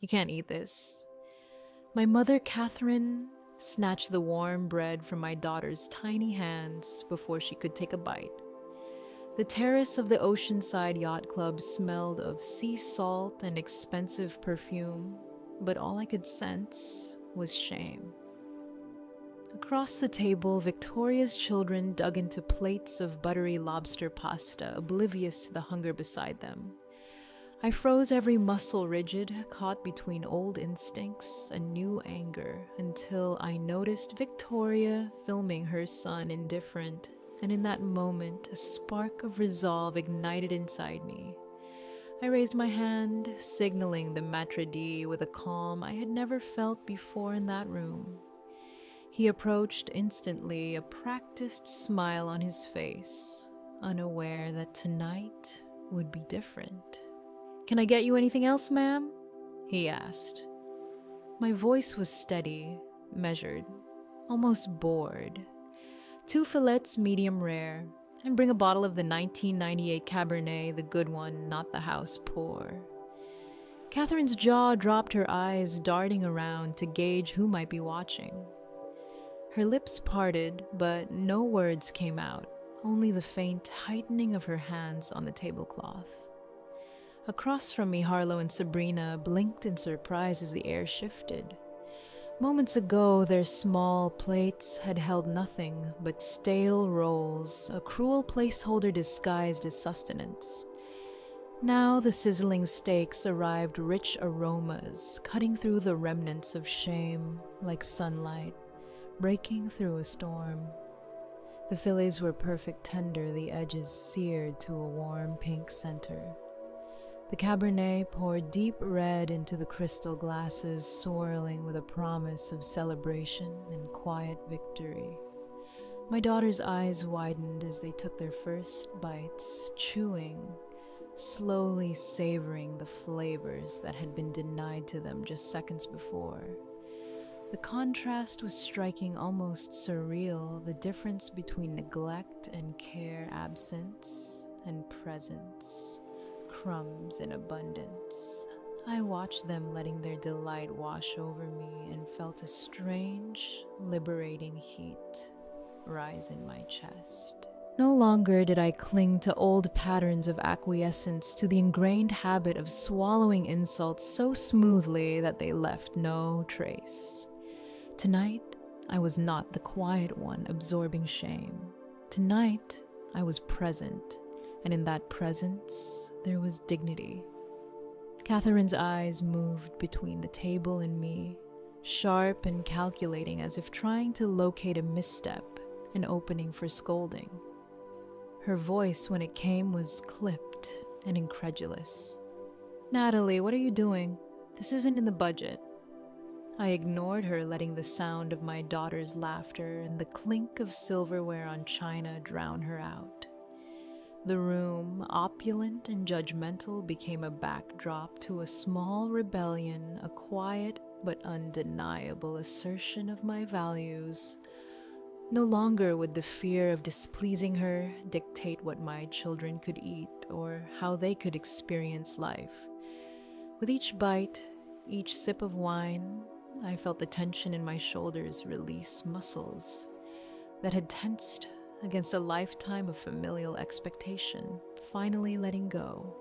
You can't eat this." My mother, Catherine, snatched the warm bread from my daughter's tiny hands before she could take a bite. The terrace of the Oceanside Yacht Club smelled of sea salt and expensive perfume, but all I could sense was shame. Across the table, Victoria's children dug into plates of buttery lobster pasta, oblivious to the hunger beside them. I froze every muscle rigid, caught between old instincts and new anger, until I noticed Victoria filming her son indifferent, and in that moment, a spark of resolve ignited inside me. I raised my hand, signaling the maître d' with a calm I had never felt before in that room. He approached instantly, a practiced smile on his face, unaware that tonight would be different. "Can I get you anything else, ma'am?" he asked. My voice was steady, measured, almost bored. "2 fillets, medium rare, and bring a bottle of the 1998 Cabernet, the good one, not the house pour." Catherine's jaw dropped, her eyes darting around to gauge who might be watching. Her lips parted, but no words came out, only the faint tightening of her hands on the tablecloth. Across from me, Harlow and Sabrina blinked in surprise as the air shifted. Moments ago, their small plates had held nothing but stale rolls, a cruel placeholder disguised as sustenance. Now the sizzling steaks arrived rich aromas, cutting through the remnants of shame like sunlight, breaking through a storm. The fillets were perfect tender, the edges seared to a warm pink center. The Cabernet poured deep red into the crystal glasses, swirling with a promise of celebration and quiet victory. My daughter's eyes widened as they took their first bites, chewing, slowly savoring the flavors that had been denied to them just seconds before. The contrast was striking, almost surreal, the difference between neglect and care, absence and presence, crumbs in abundance. I watched them letting their delight wash over me and felt a strange, liberating heat rise in my chest. No longer did I cling to old patterns of acquiescence, to the ingrained habit of swallowing insults so smoothly that they left no trace. Tonight, I was not the quiet one absorbing shame. Tonight, I was present, and in that presence, there was dignity. Catherine's eyes moved between the table and me, sharp and calculating, as if trying to locate a misstep, an opening for scolding. Her voice, when it came, was clipped and incredulous. "Natalie, what are you doing? This isn't in the budget." I ignored her, letting the sound of my daughter's laughter and the clink of silverware on china drown her out. The room, opulent and judgmental, became a backdrop to a small rebellion, a quiet but undeniable assertion of my values. No longer would the fear of displeasing her dictate what my children could eat or how they could experience life. With each bite, each sip of wine, I felt the tension in my shoulders release, muscles that had tensed against a lifetime of familial expectation, finally letting go.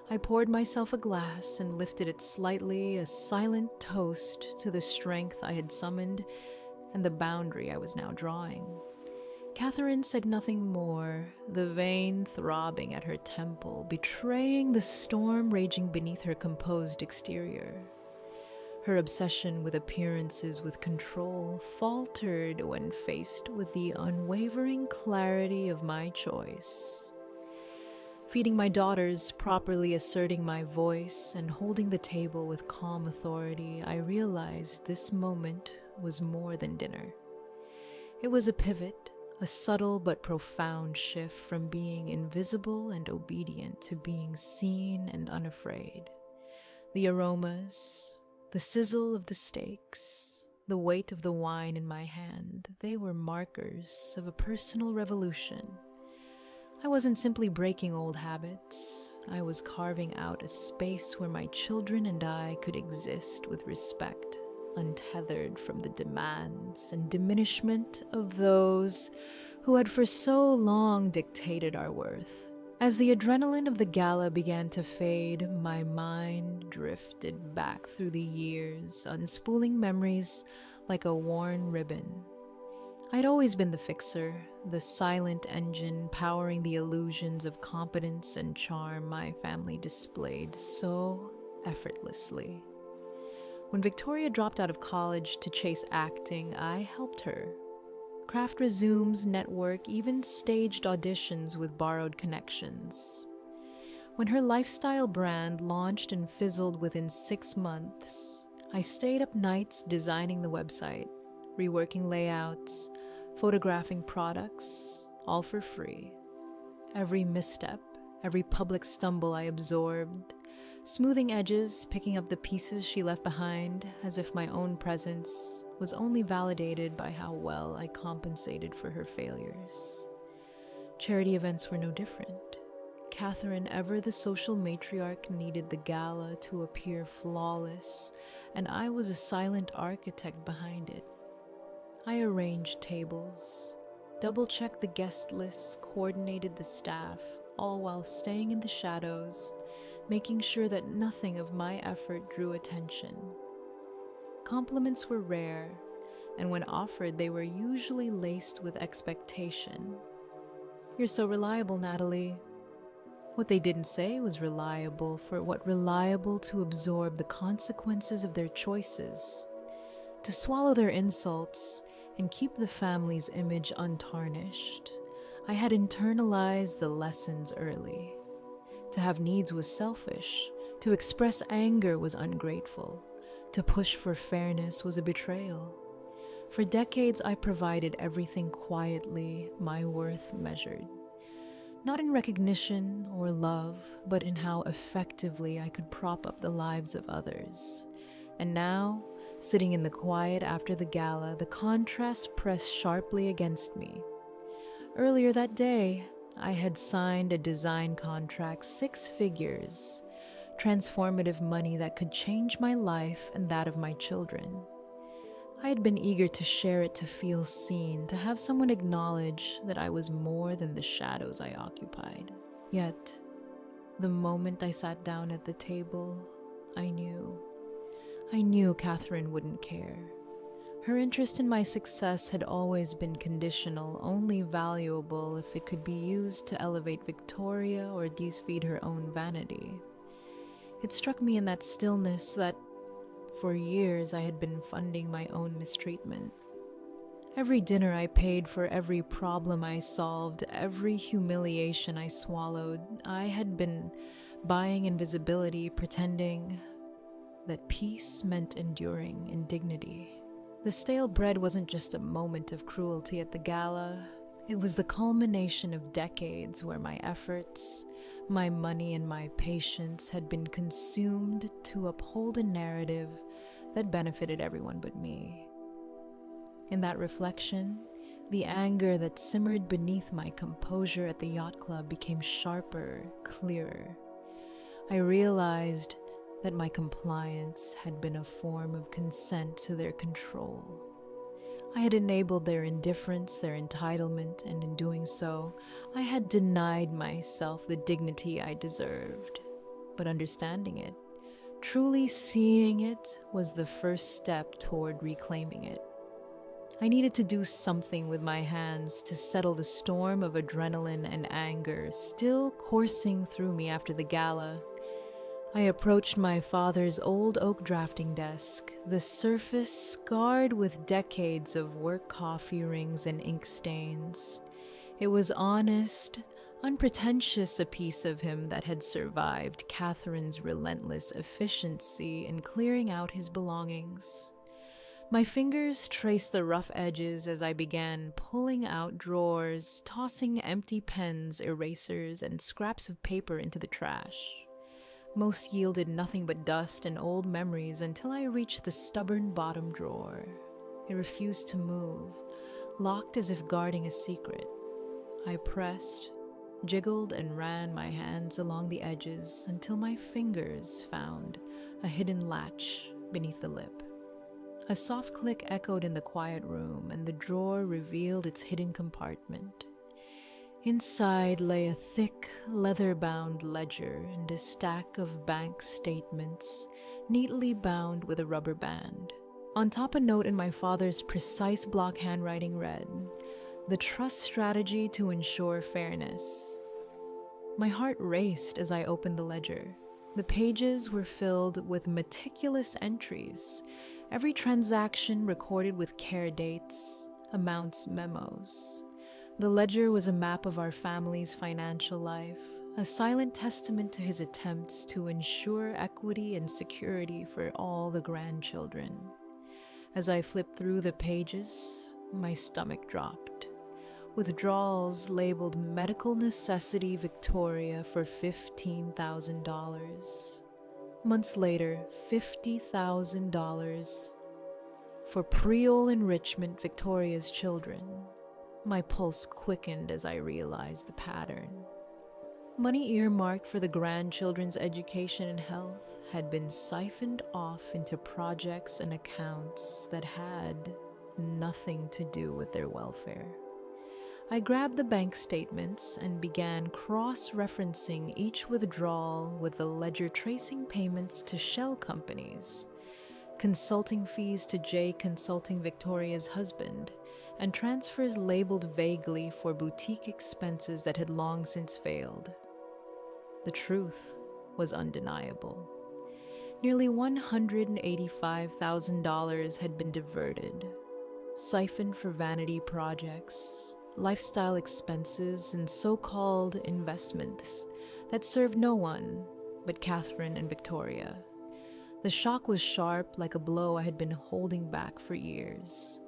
I poured myself a glass and lifted it slightly, a silent toast to the strength I had summoned and the boundary I was now drawing. Catherine said nothing more, the vein throbbing at her temple, betraying the storm raging beneath her composed exterior. Her obsession with appearances, with control, faltered when faced with the unwavering clarity of my choice. Feeding my daughters, properly asserting my voice, and holding the table with calm authority, I realized this moment was more than dinner. It was a pivot, a subtle but profound shift from being invisible and obedient to being seen and unafraid. The aromas, the sizzle of the steaks, the weight of the wine in my hand, they were markers of a personal revolution. I wasn't simply breaking old habits. I was carving out a space where my children and I could exist with respect, untethered from the demands and diminishment of those who had for so long dictated our worth. As the adrenaline of the gala began to fade, my mind drifted back through the years, unspooling memories like a worn ribbon. I'd always been the fixer, the silent engine powering the illusions of competence and charm my family displayed so effortlessly. When Victoria dropped out of college to chase acting, I helped her. Craft resumes, network, even staged auditions with borrowed connections. When her lifestyle brand launched and fizzled within 6 months, I stayed up nights designing the website, reworking layouts, photographing products, all for free. Every misstep, every public stumble I absorbed, smoothing edges, picking up the pieces she left behind, as if my own presence was only validated by how well I compensated for her failures. Charity events were no different. Catherine, ever the social matriarch, needed the gala to appear flawless, and I was a silent architect behind it. I arranged tables, double-checked the guest lists, coordinated the staff, all while staying in the shadows, making sure that nothing of my effort drew attention. Compliments were rare, and when offered, they were usually laced with expectation. "You're so reliable, Natalie." What they didn't say was reliable to absorb the consequences of their choices, to swallow their insults and keep the family's image untarnished. I had internalized the lessons early. To have needs was selfish. To express anger was ungrateful. To push for fairness was a betrayal. For decades, I provided everything quietly, my worth measured. Not in recognition or love, but in how effectively I could prop up the lives of others. And now, sitting in the quiet after the gala, the contrast pressed sharply against me. Earlier that day, I had signed a design contract, 6 figures, transformative money that could change my life and that of my children. I had been eager to share it, to feel seen, to have someone acknowledge that I was more than the shadows I occupied. Yet, the moment I sat down at the table, I knew Catherine wouldn't care. Her interest in my success had always been conditional, only valuable if it could be used to elevate Victoria or feed her own vanity. It struck me in that stillness that for years I had been funding my own mistreatment. Every dinner I paid for, every problem I solved, every humiliation I swallowed, I had been buying invisibility, pretending that peace meant enduring in dignity. The stale bread wasn't just a moment of cruelty at the gala. It was the culmination of decades where my efforts, my money, and my patience had been consumed to uphold a narrative that benefited everyone but me. In that reflection, the anger that simmered beneath my composure at the yacht club became sharper, clearer. I realized that my compliance had been a form of consent to their control. I had enabled their indifference, their entitlement, and in doing so, I had denied myself the dignity I deserved. But understanding it, truly seeing it, was the first step toward reclaiming it. I needed to do something with my hands to settle the storm of adrenaline and anger still coursing through me after the gala. I approached my father's old oak drafting desk, the surface scarred with decades of work coffee rings and ink stains. It was honest, unpretentious, a piece of him that had survived Catherine's relentless efficiency in clearing out his belongings. My fingers traced the rough edges as I began pulling out drawers, tossing empty pens, erasers, and scraps of paper into the trash. Most yielded nothing but dust and old memories until I reached the stubborn bottom drawer. It refused to move, locked as if guarding a secret. I pressed, jiggled and ran my hands along the edges until my fingers found a hidden latch beneath the lip. A soft click echoed in the quiet room, and the drawer revealed its hidden compartment. Inside lay a thick, leather-bound ledger and a stack of bank statements, neatly bound with a rubber band. On top, a note in my father's precise block handwriting read, "The trust strategy to ensure fairness." My heart raced as I opened the ledger. The pages were filled with meticulous entries, every transaction recorded with care dates, amounts, memos. The ledger was a map of our family's financial life, a silent testament to his attempts to ensure equity and security for all the grandchildren. As I flipped through the pages, my stomach dropped. Withdrawals labeled medical necessity Victoria for $15,000. Months later, $50,000 for Creole enrichment Victoria's children. My pulse quickened as I realized the pattern. Money earmarked for the grandchildren's education and health had been siphoned off into projects and accounts that had nothing to do with their welfare. I grabbed the bank statements and began cross-referencing each withdrawal with the ledger tracing payments to shell companies, consulting fees to J Consulting Victoria's husband, and transfers labeled vaguely for boutique expenses that had long since failed. The truth was undeniable. Nearly $185,000 had been diverted, siphoned for vanity projects, lifestyle expenses, and so-called investments that served no one but Catherine and Victoria. The shock was sharp, like a blow I had been holding back for years.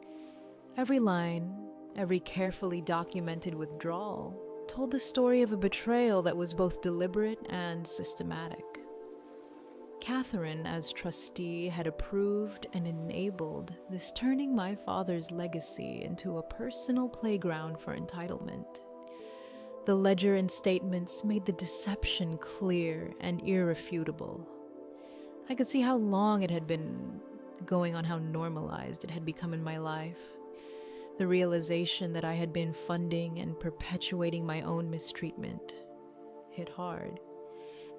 Every line, every carefully documented withdrawal, told the story of a betrayal that was both deliberate and systematic. Catherine, as trustee, had approved and enabled this, turning my father's legacy into a personal playground for entitlement. The ledger and statements made the deception clear and irrefutable. I could see how long it had been going on, how normalized it had become in my life. The realization that I had been funding and perpetuating my own mistreatment hit hard.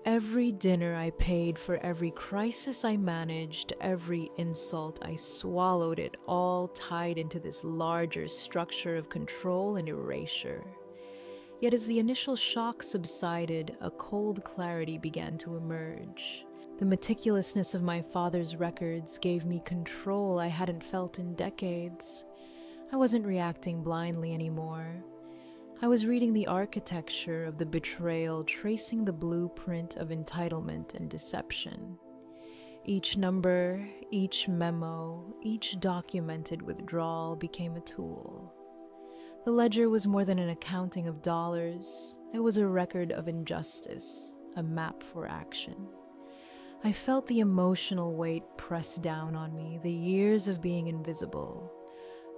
Every dinner I paid for, every crisis I managed, every insult I swallowed, it all tied into this larger structure of control and erasure. Yet as the initial shock subsided, a cold clarity began to emerge. The meticulousness of my father's records gave me control I hadn't felt in decades. I wasn't reacting blindly anymore. I was reading the architecture of the betrayal, tracing the blueprint of entitlement and deception. Each number, each memo, each documented withdrawal became a tool. The ledger was more than an accounting of dollars. It was a record of injustice, a map for action. I felt the emotional weight press down on me, the years of being invisible,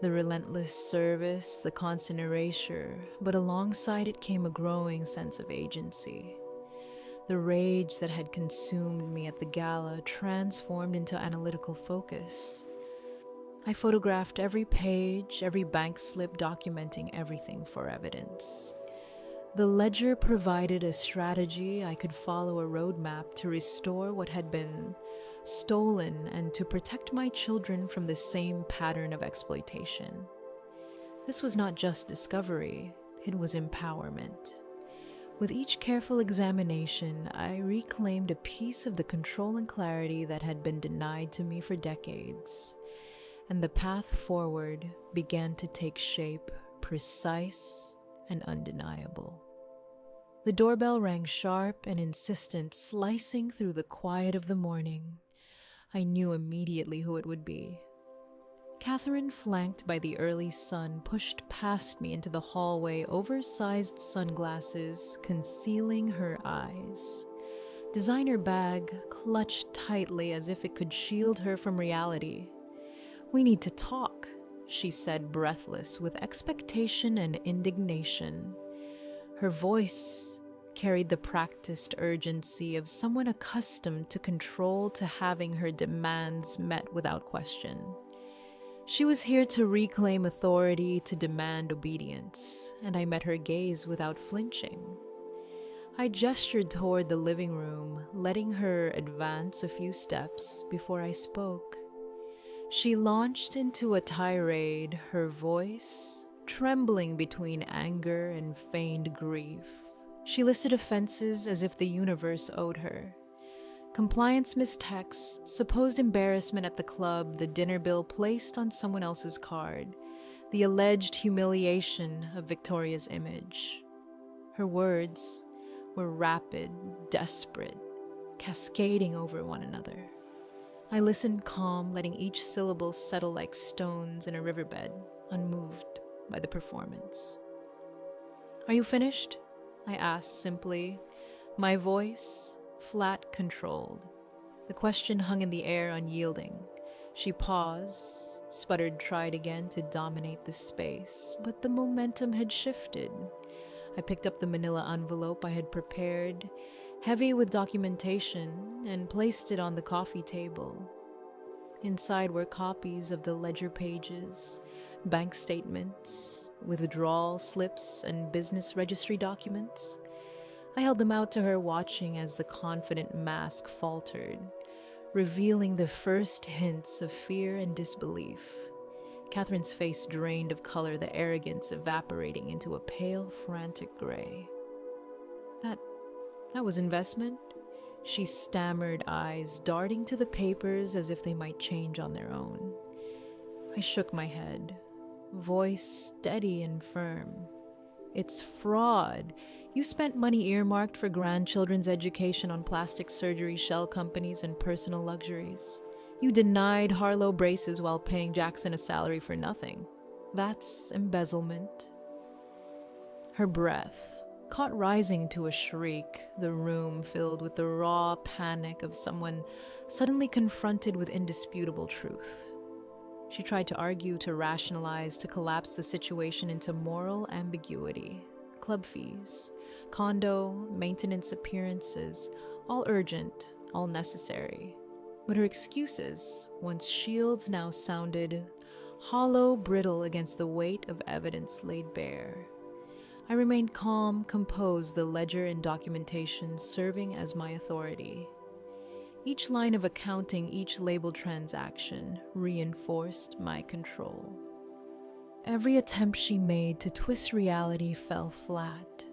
the relentless service, the constant erasure, but alongside it came a growing sense of agency. The rage that had consumed me at the gala transformed into analytical focus. I photographed every page, every bank slip, documenting everything for evidence. The ledger provided a strategy I could follow, a roadmap to restore what had been stolen and to protect my children from the same pattern of exploitation. This was not just discovery, it was empowerment. With each careful examination, I reclaimed a piece of the control and clarity that had been denied to me for decades, and the path forward began to take shape, precise and undeniable. The doorbell rang sharp and insistent, slicing through the quiet of the morning. I knew immediately who it would be. Catherine, flanked by the early sun, pushed past me into the hallway, oversized sunglasses concealing her eyes. Designer bag clutched tightly as if it could shield her from reality. "We need to talk," she said, breathless with expectation and indignation. Her voice carried the practiced urgency of someone accustomed to control, to having her demands met without question. She was here to reclaim authority, to demand obedience, and I met her gaze without flinching. I gestured toward the living room, letting her advance a few steps before I spoke. She launched into a tirade, her voice trembling between anger and feigned grief. She listed offenses as if the universe owed her. Compliance missed texts, supposed embarrassment at the club, the dinner bill placed on someone else's card, the alleged humiliation of Victoria's image. Her words were rapid, desperate, cascading over one another. I listened calm, letting each syllable settle like stones in a riverbed, unmoved by the performance. "Are you finished?" I asked simply, my voice flat, controlled. The question hung in the air, unyielding. She paused, sputtered, tried again to dominate the space, but the momentum had shifted. I picked up the manila envelope I had prepared, heavy with documentation, and placed it on the coffee table. Inside were copies of the ledger pages, bank statements, withdrawal slips, and business registry documents. I held them out to her, watching as the confident mask faltered, revealing the first hints of fear and disbelief. Catherine's face drained of color, the arrogance evaporating into a pale, frantic gray. That was investment? She stammered, eyes darting to the papers as if they might change on their own. I shook my head, voice steady and firm. "It's fraud. You spent money earmarked for grandchildren's education on plastic surgery shell companies and personal luxuries. You denied Harlow braces while paying Jackson a salary for nothing. That's embezzlement." Her breath caught rising to a shriek, the room filled with the raw panic of someone suddenly confronted with indisputable truth. She tried to argue, to rationalize, to collapse the situation into moral ambiguity. Club fees, condo, maintenance appearances, all urgent, all necessary. But her excuses, once shields, now sounded hollow, brittle against the weight of evidence laid bare. I remained calm, composed, the ledger and documentation serving as my authority. Each line of accounting, each labeled transaction reinforced my control. Every attempt she made to twist reality fell flat.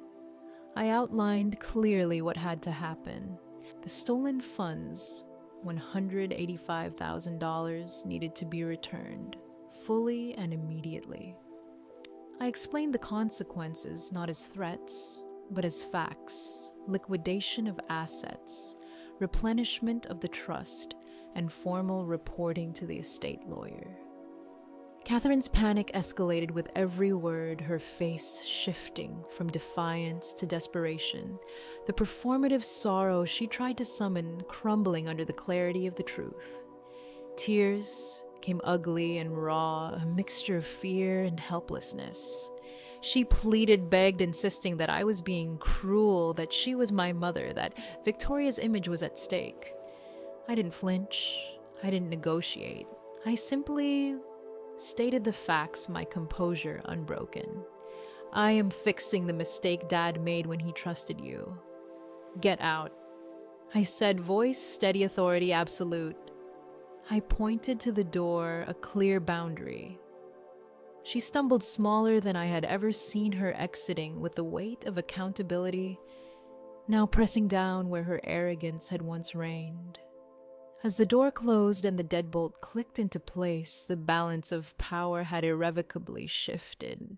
I outlined clearly what had to happen. The stolen funds, $185,000, needed to be returned, fully and immediately. I explained the consequences not as threats, but as facts: liquidation of assets, replenishment of the trust, and formal reporting to the estate lawyer. Catherine's panic escalated with every word, her face shifting from defiance to desperation, the performative sorrow she tried to summon crumbling under the clarity of the truth. Tears came ugly and raw, a mixture of fear and helplessness. She pleaded, begged, insisting that I was being cruel, that she was my mother, that Victoria's image was at stake. I didn't flinch. I didn't negotiate. I simply stated the facts, my composure unbroken. "I am fixing the mistake Dad made when he trusted you. Get out," I said, voice steady, authority absolute. I pointed to the door, a clear boundary. She stumbled, smaller than I had ever seen her, exiting with the weight of accountability now pressing down where her arrogance had once reigned. As the door closed and the deadbolt clicked into place, the balance of power had irrevocably shifted.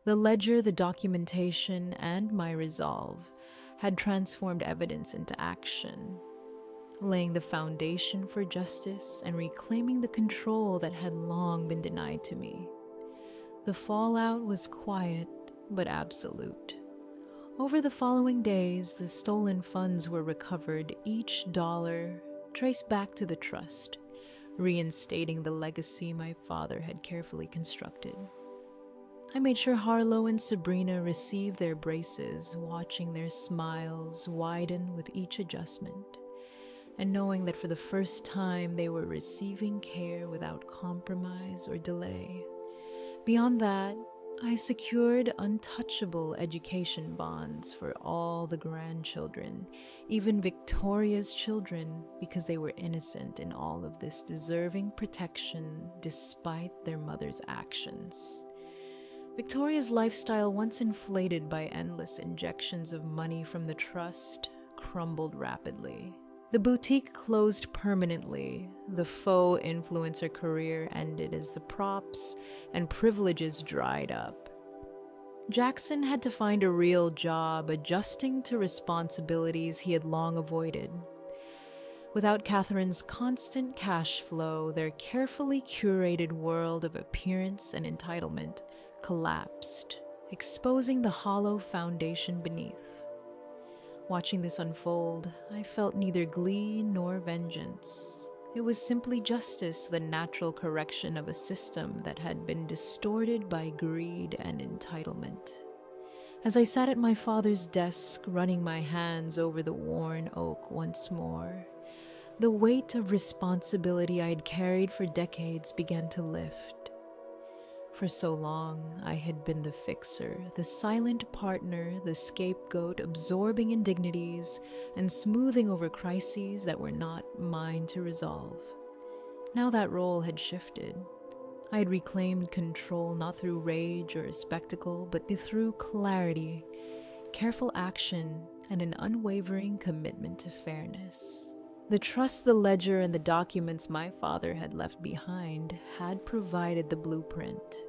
The ledger, the documentation, and my resolve had transformed evidence into action, laying the foundation for justice and reclaiming the control that had long been denied to me. The fallout was quiet but absolute. Over the following days, the stolen funds were recovered, each dollar traced back to the trust, reinstating the legacy my father had carefully constructed. I made sure Harlow and Sabrina received their braces, watching their smiles widen with each adjustment, and knowing that for the first time they were receiving care without compromise or delay. Beyond that, I secured untouchable education bonds for all the grandchildren, even Victoria's children, because they were innocent in all of this, deserving protection despite their mother's actions. Victoria's lifestyle, once inflated by endless injections of money from the trust, crumbled rapidly. The boutique closed permanently. The faux influencer career ended as the props and privileges dried up. Jackson had to find a real job, adjusting to responsibilities he had long avoided. Without Catherine's constant cash flow, their carefully curated world of appearance and entitlement collapsed, exposing the hollow foundation beneath. Watching this unfold, I felt neither glee nor vengeance. It was simply justice, the natural correction of a system that had been distorted by greed and entitlement. As I sat at my father's desk, running my hands over the worn oak once more, the weight of responsibility I had carried for decades began to lift. For so long, I had been the fixer, the silent partner, the scapegoat, absorbing indignities and smoothing over crises that were not mine to resolve. Now that role had shifted. I had reclaimed control not through rage or spectacle, but through clarity, careful action, and an unwavering commitment to fairness. The trust, the ledger, and the documents my father had left behind had provided the blueprint.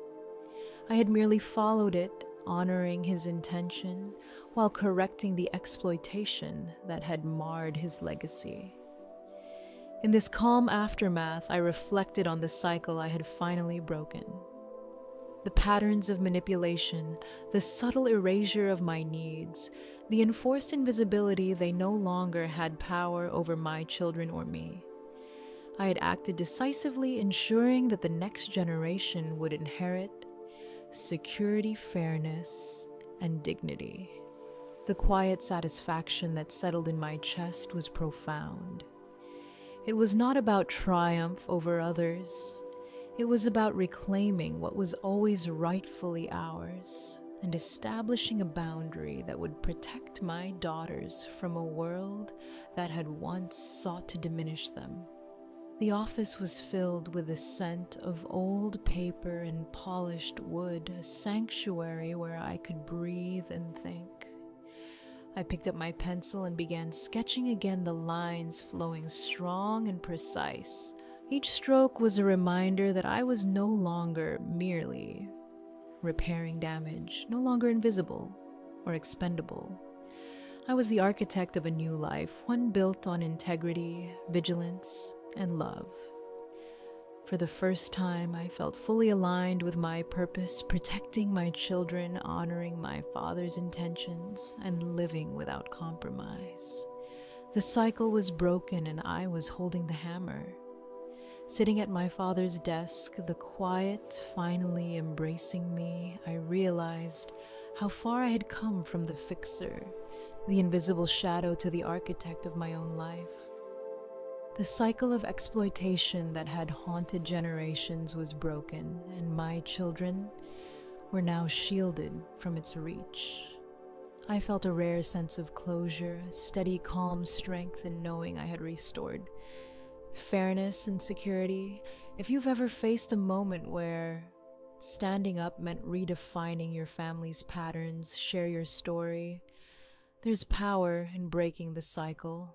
I had merely followed it, honoring his intention while correcting the exploitation that had marred his legacy. In this calm aftermath, I reflected on the cycle I had finally broken. The patterns of manipulation, the subtle erasure of my needs, the enforced invisibility they no longer had power over my children or me. I had acted decisively, ensuring that the next generation would inherit security, fairness, and dignity. The quiet satisfaction that settled in my chest was profound. It was not about triumph over others. It was about reclaiming what was always rightfully ours and establishing a boundary that would protect my daughters from a world that had once sought to diminish them. The office was filled with the scent of old paper and polished wood, a sanctuary where I could breathe and think. I picked up my pencil and began sketching again, the lines flowing strong and precise. Each stroke was a reminder that I was no longer merely repairing damage, no longer invisible or expendable. I was the architect of a new life, one built on integrity, vigilance, and love. For the first time, I felt fully aligned with my purpose, protecting my children, honoring my father's intentions, and living without compromise. The cycle was broken and I was holding the hammer. Sitting at my father's desk, the quiet finally embracing me, I realized how far I had come from the fixer, the invisible shadow, to the architect of my own life. The cycle of exploitation that had haunted generations was broken, and my children were now shielded from its reach. I felt a rare sense of closure, steady, calm strength in knowing I had restored fairness and security. If you've ever faced a moment where standing up meant redefining your family's patterns, share your story. There's power in breaking the cycle.